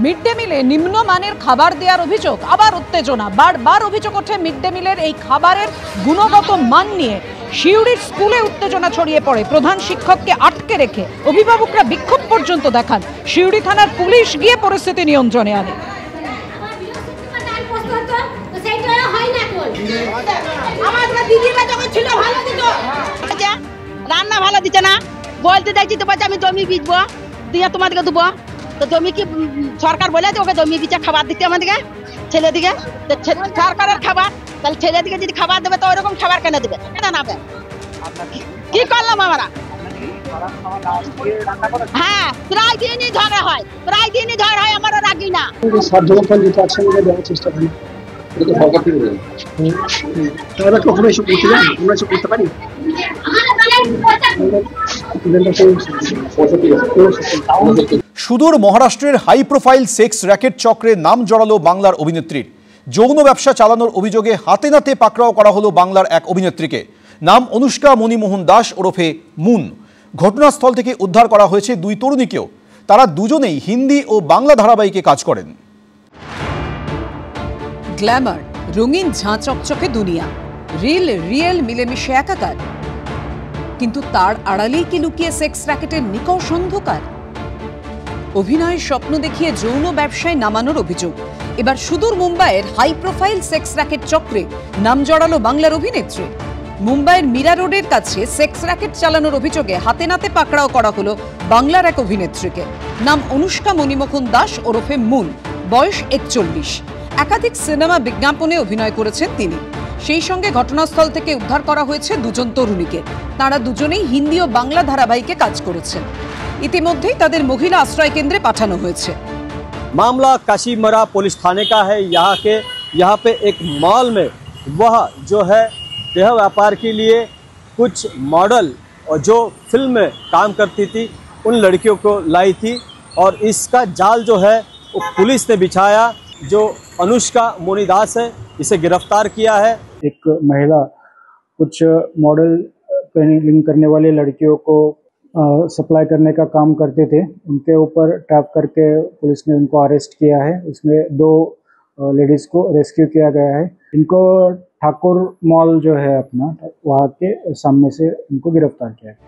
Mid day মিলে নিম্নমানের খাবার দেওয়ার অভিযোগ, আবার উত্তেজনা। বারবার অভিযোগ ওঠে মিড ডে মিলের এই খাবারের গুণগত মান নিয়ে। সিউড়ির স্কুলে উত্তেজনা ছড়িয়ে পড়ে, প্রধান শিক্ষককে আটকে রেখে অভিভাবকরা বিক্ষোভ পর্যন্ত দেখান। সিউড়ি থানার পুলিশ গিয়ে পরিস্থিতি নিয়ন্ত্রণে আনে। রান্না ভালো দিচ্ছে না, বলতে চাইছি তো বলছে আমি জমি বিচবো দিয়ে তোমাদেরকে দেবো। তো জমি কি সরকার বলে ওকে জমি বিচে খাবার দিতে আমাদেরকে ছেলেদিকে? সরকারের খাবার, তাহলে ছেলেদিকে যদি খাবার দেবে তো ওইরকম খাবার কেন দেবে? কেন নাবে? কি করলাম আমরা? হ্যাঁ, প্রায় দিনই ঝগড়া হয়, প্রায় দিনই ঝগড়া হয়, আমরা রাগি না। চেষ্টা করি সুদূর মহারাষ্ট্রের হাই প্রোফাইল সেক্স র্যাকেট চক্রে নাম জড়ালো বাংলার অভিনেত্রীর। যৌন ব্যবসা চালানোর অভিযোগে হাতে নাতে পাকড়াও করা হলো বাংলার এক অভিনেত্রীকে। নাম অনুষ্কা মণিমোহন দাস ওরফে মুন। ঘটনাস্থল থেকে উদ্ধার করা হয়েছে দুই তরুণীকেও। তারা দুজনেই হিন্দি ও বাংলা ধারাবাহিকে কাজ করেন। গ্ল্যামার, রঙিন ঝাঁ চকচকে দুনিয়া, রিয়েল মিলেমিশে একাকার। কিন্তু তার আড়ালেই কি লুকিয়ে সেক্স র্যাকেটের নিকষ অন্ধকার? অভিনয়ের স্বপ্ন দেখিয়ে যৌন ব্যবসায় নামানোর অভিযোগ। এবার সুদূর মুম্বাইয়ের হাই প্রোফাইল সেক্স র্যাকেট চক্রে নাম জড়ালো বাংলার অভিনেত্রী। মুম্বাইয়ের মীরা রোডের কাছে সেক্স র্যাকেট চালানোর অভিযোগে হাতে নাতে পাকড়াও করা হলো বাংলার এক অভিনেত্রীকে। নাম অনুষ্কা মণিমোহন দাস ওরফে মুন, বয়স 41। একাধিক সিনেমা বিজ্ঞাপনে অভিনয় করেছেন তিনি। সেই সঙ্গে ঘটনাস্থল থেকে উদ্ধার করা হয়েছে দুজন তরুণীকে। তারা দুজনেই হিন্দি ও বাংলা ধারাবাহিকে কাজ করেছেন। ইতিমধ্যেই তাদের মহিলা আশ্রয় কেন্দ্রে পাঠানো হয়েছে। मामला काशीमरा पुलिस थाने का है। यहाँ पे एक मॉल में वह जो है देह व्यापार के लिए कुछ मॉडल और जो फिल्म में काम करती थी उन लड़कियों को लाई थी और इसका जाल जो है वो पुलिस ने बिछाया। जो अनुष्का मोनीदास है इसे गिरफ्तार किया है। एक महिला कुछ मॉडल लिंक करने वाली लड़कियों को सप्लाई करने का काम करते थे, उनके ऊपर ट्रैप करके पुलिस ने उनको अरेस्ट किया है। उसमें 2 लेडीज़ को रेस्क्यू किया गया है। इनको ठाकुर मॉल जो है अपना वहाँ के सामने से इनको गिरफ्तार किया है।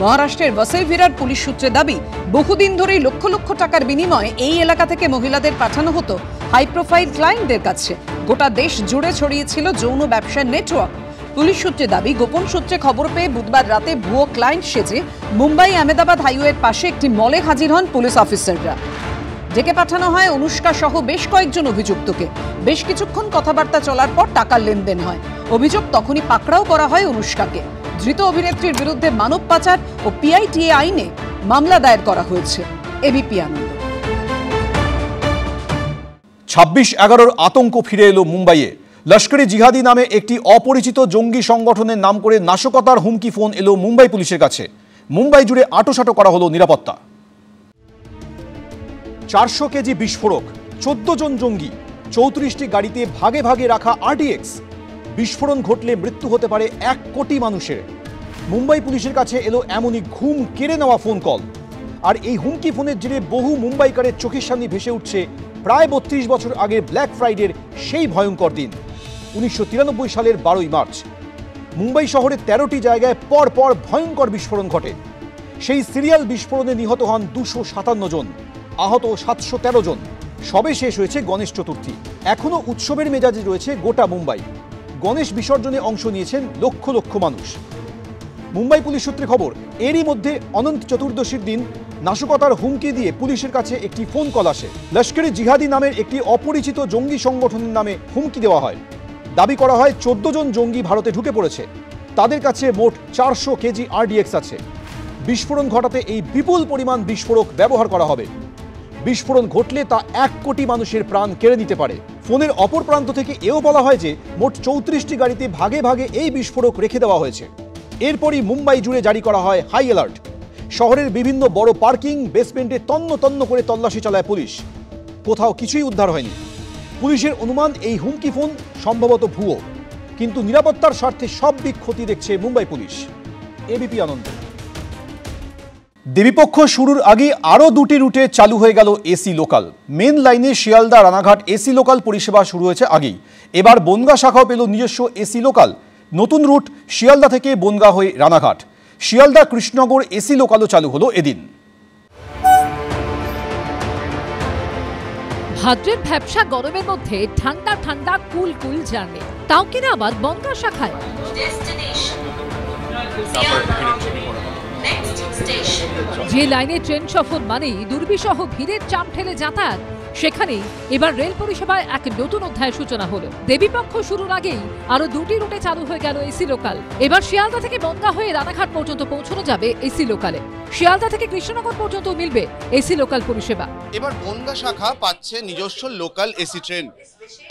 মহারাষ্ট্রের বসাইভিরার পুলিশ সূত্রে দাবি, বহুদিন ধরেই লক্ষ লক্ষ টাকার বিনিময়ে এই এলাকা থেকে মহিলাদের পাঠানো হতো হাই প্রোফাইল ক্লায়েন্টদের কাছে। গোটা দেশ জুড়ে ছড়িয়েছিল যৌন ব্যবসার নেটওয়ার্ক। পুলিশ সূত্রে দাবি, গোপন সূত্রে খবর পেয়ে বুধবার রাতে ভুয়ো ক্লায়েন্ট সেজে মুম্বাই আহমেদাবাদ হাইওয়ের পাশে একটি মলে হাজির হন পুলিশ অফিসাররা। ডেকে পাঠানো হয় অনুষ্কা সহ বেশ কয়েকজন অভিযুক্তকে। বেশ কিছুক্ষণ কথাবার্তা চলার পর টাকার লেনদেন হয়। অভিযোগ তখনই পাকড়াও করা হয় অনুষ্কাকে। ধৃত অভিনেত্রীর বিরুদ্ধে মানব পাচার ও পিআইটিএ আইনে মামলা দায়ের করা হয়েছে। এবিপি আনন্দ। 26/11 আতঙ্ক ফিরে এলো মুম্বাইয়ে। লস্করে জিহাদি নামে একটি অপরিচিত জঙ্গি সংগঠনের নাম করে নাশকতার হুমকি ফোন এলো মুম্বাই পুলিশের কাছে। মুম্বাই জুড়ে আঁটোসাঁটো করা হলো নিরাপত্তা। 400 কেজি বিস্ফোরক, 14 জন জঙ্গি, 34টি গাড়িতে ভাগে ভাগে রাখা RDX। বিস্ফোরণ ঘটলে মৃত্যু হতে পারে 1 কোটি মানুষের। মুম্বাই পুলিশের কাছে এলো এমনই ঘুম কেড়ে নেওয়া ফোন কল। আর এই হুমকি ফোনের জেরে বহু মুম্বাইকারের চোখের সামনে ভেসে উঠছে প্রায় 32 বছর আগের ব্ল্যাক ফ্রাইডের সেই ভয়ঙ্কর দিন। 1993 সালের 12ই মার্চ মুম্বাই শহরের 13টি জায়গায় পর পর ভয়ঙ্কর বিস্ফোরণ ঘটে। সেই সিরিয়াল বিস্ফোরণে নিহত হন 257 জন, আহত 713 জন। সবে শেষ হয়েছে গণেশ চতুর্থী। এখনো উৎসবের মেজাজে রয়েছে গোটা মুম্বাই। গণেশ বিসর্জনে অংশ নিয়েছেন লক্ষ লক্ষ মানুষ। মুম্বাই পুলিশ সূত্রে খবর, এরই মধ্যে অনন্ত চতুর্দশীর দিন নাশকতার হুমকি দিয়ে পুলিশের কাছে একটি ফোন কল আসে। লস্করে জিহাদি নামের একটি অপরিচিত জঙ্গি সংগঠনের নামে হুমকি দেওয়া হয়। দাবি করা হয় 14 জন জঙ্গি ভারতে ঢুকে পড়েছে। তাদের কাছে মোট 400 কেজি RDX আছে। বিস্ফোরণ ঘটাতে এই বিপুল পরিমাণ বিস্ফোরক ব্যবহার করা হবে। বিস্ফোরণ ঘটলে তা 1 কোটি মানুষের প্রাণ কেড়ে নিতে পারে। ফোনের অপর প্রান্ত থেকে এও বলা হয় যে মোট 34টি গাড়িতে ভাগে ভাগে এই বিস্ফোরক রেখে দেওয়া হয়েছে। এরপরই মুম্বাই জুড়ে জারি করা হয় হাই অ্যালার্ট। শহরের বিভিন্ন বড় পার্কিং, বেসমেন্টে তন্ন তন্ন করে তল্লাশি চালায় পুলিশ। কোথাও কিছুই উদ্ধার হয়নি। পুলিশের অনুমান এই হুমকি ফোন সম্ভবত ভুয়ো, কিন্তু নিরাপত্তার স্বার্থে সব দিক খতিয়ে দেখছে মুম্বাই পুলিশ। এবিপি আনন্দ। দেবীপক্ষ শুরুর আগে আরও দুটি রুটে চালু হয়ে গেল এসি লোকাল। মেন লাইনে শিয়ালদা রানাঘাট এসি লোকাল পরিষেবা শুরু হয়েছে আগেই। এবার বনগাঁ শাখাও পেল নিজস্ব এসি লোকাল। নতুন রুট শিয়ালদা থেকে বনগাঁ হয়ে রানাঘাট। শিয়ালদা কৃষ্ণনগর এসি লোকালও চালু হলো এদিন। ভাদ্রের ভ্যাপসা গরমের মধ্যে ঠান্ডা ঠান্ডা কুল কুল জার্নি, তাও কিনা আবার বনগাঁ শাখায়। যে লাইনে ট্রেন সফর মানেই দুর্বিষহ ভিড়ের চাপ ঠেলে যাতায়াত, সেখানেই এবার রেল পরিষেবায় এক নতুন অধ্যায়ের সূচনা হলো। দেবীপক্ষ শুরুর আগেই আরো দুটি রুটে চালু হয়ে গেল এসি লোকাল। এবার শিয়ালদা থেকে বনগাঁ হয়ে রানাঘাট পর্যন্ত পৌঁছানো যাবে এসি লোকালে। শিয়ালদা থেকে কৃষ্ণনগর পর্যন্ত মিলবে এসি লোকাল পরিষেবা। এবার বনগাঁ শাখা পাচ্ছে নিজস্ব লোকাল এসি ট্রেন।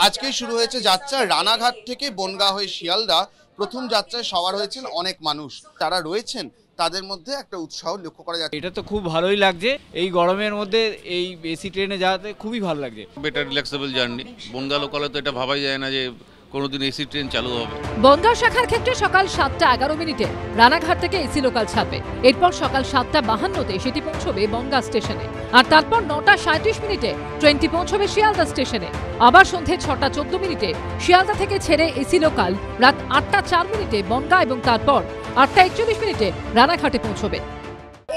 আজকেই শুরু হয়েছে যাত্রা রানাঘাট থেকে বনগাঁ হয়ে শিয়ালদা। প্রথম যাত্রায় সওয়ার হয়েছেন অনেক মানুষ, তারা রয়েছেন তাদের মধ্যে একটা উৎসাহ লক্ষ্য করা যাচ্ছে। এটা তো খুব ভালোই লাগছে, এই গরমের মধ্যে এই এসি ট্রেনে যাওয়াতে খুবই ভালো লাগছে। Better relaxable journey. বনগাঁ লোকালে তো এটা ভাবাই যায় না যে কোনোদিন এসি ট্রেন চালু হবে। বনগাঁ শাখার ক্ষেত্রে সকাল 7:11 রানাঘাট থেকে এসি লোকাল ছাড়বে। এরপর সকাল 7:52 সেটি পৌঁছবে বনগাঁ স্টেশনে, আর তারপর 9:37 ট্রেনটি পৌঁছবে শিয়ালদা স্টেশনে। আবার সন্ধে 6:14 শিয়ালদা থেকে ছেড়ে এসি লোকাল রাত 8:04 বনগাঁ এবং তারপর 8:41 রানাঘাটে পৌঁছবে।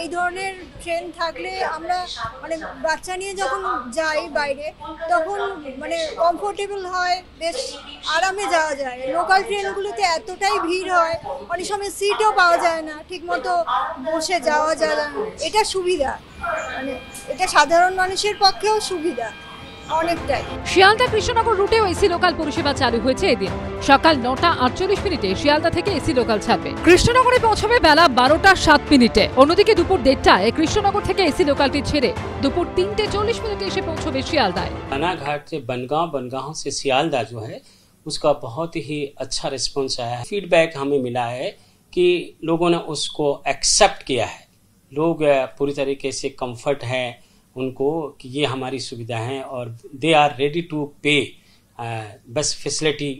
এই ধরনের ট্রেন থাকলে আমরা মানে বাচ্চা নিয়ে যখন যাই বাইরে তখন মানে কমফোর্টেবল হয়, বেশ আরামে যাওয়া যায়। লোকাল ট্রেনগুলোতে এতটাই ভিড় হয়, অনেক সময় সিটও পাওয়া যায় না, ঠিকমতো বসে যাওয়া যায় না। এটা সুবিধা, মানে এটা সাধারণ মানুষের পক্ষেও সুবিধা অনেকটাই। শিয়ালদা কৃষ্ণনগর রুটেও এসি লোকাল পরিষেবা চালু হয়েছে এদিন। সকাল 9:48 শিয়ালদা থেকে এসি লোকাল ছাড়বে। কৃষ্ণনগরে পৌঁছবে বেলা 12:07। অন্যদিকে দুপুর 1:30 কৃষ্ণনগর থেকে এসি লোকালটি ছেড়ে দুপুর 3:40 এসে পৌঁছবে শিয়ালদায়। रानाघाट से बनगांव, बनगांव से सियालदा जो है उसका बहुत ही अच्छा रिस्पॉन्स आया है। फीडबैक हमें मिला है कि लोगों ने उसको एक्सेप्ट किया है। लोग पूरी तरीके से कंफर्ट है उनको कि ये हमारी सुविधा है और दे आर रेडी टू पे। बस फैसिलिटी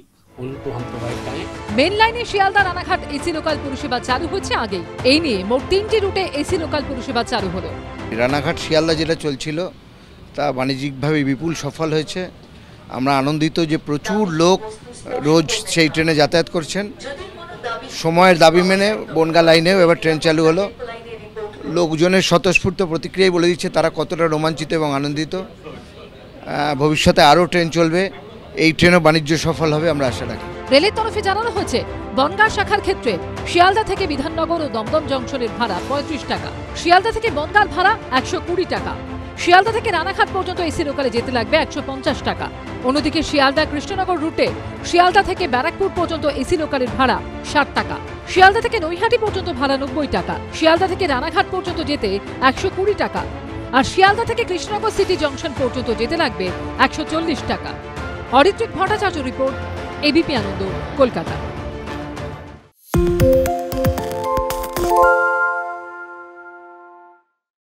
उनको हम प्रोवाइड करें। মেন লাইনে শিয়ালদা রানাঘাট এসি লোকাল পরিষেবা চালু হচ্ছে আগেই। এই নিয়ে মোট 3টি রুটে এসি লোকাল পরিষেবা চালু হলো। রানাঘাট শিয়ালদা যেটা চলছিল তা বাণিজ্যিকভাবে বিপুল সফল হয়েছে। আমরা আনন্দিত যে প্রচুর লোক রোজ সেই ট্রেনে যাতায়াত করছেন। সময়ের দাবি মেনে বনগাঁ লাইনেও এবার ট্রেন চালু হলো। লোকজনের স্বতঃস্ফূর্ত প্রতিক্রিয়ায় বলে দিচ্ছে তারা কতটা রোমাঞ্চিত এবং আনন্দিত। ভবিষ্যতে আরও ট্রেন চলবে, এই ট্রেনও বাণিজ্য সফল হবে আমরা আশা রাখি। রেলের তরফে জানানো হয়েছে বনগাঁ শাখার ক্ষেত্রে শিয়ালদা থেকে বিধাননগর ও দমদম জংশনের ভাড়া 35 টাকা, শিয়ালদা থেকে বনগাঁর ভাড়া 120 টাকা, শিয়ালদা থেকে রানাঘাট পর্যন্ত এসি লোকালে যেতে লাগবে 150 টাকা। অন্যদিকে শিয়ালদা কৃষ্ণনগর রুটে শিয়ালদা থেকে ব্যারাকপুর পর্যন্ত এসি লোকালের ভাড়া 60 টাকা, শিয়ালদা থেকে নৈহাটি পর্যন্ত ভাড়া 90 টাকা, শিয়ালদা থেকে রানাঘাট পর্যন্ত যেতে 120 টাকা, আর শিয়ালদা থেকে কৃষ্ণনগর সিটি জংশন পর্যন্ত যেতে লাগবে 140 টাকা। অরিত্রিক ভট্টাচার্য রিপোর্ট, এবিপি আনন্দ, কলকাতা।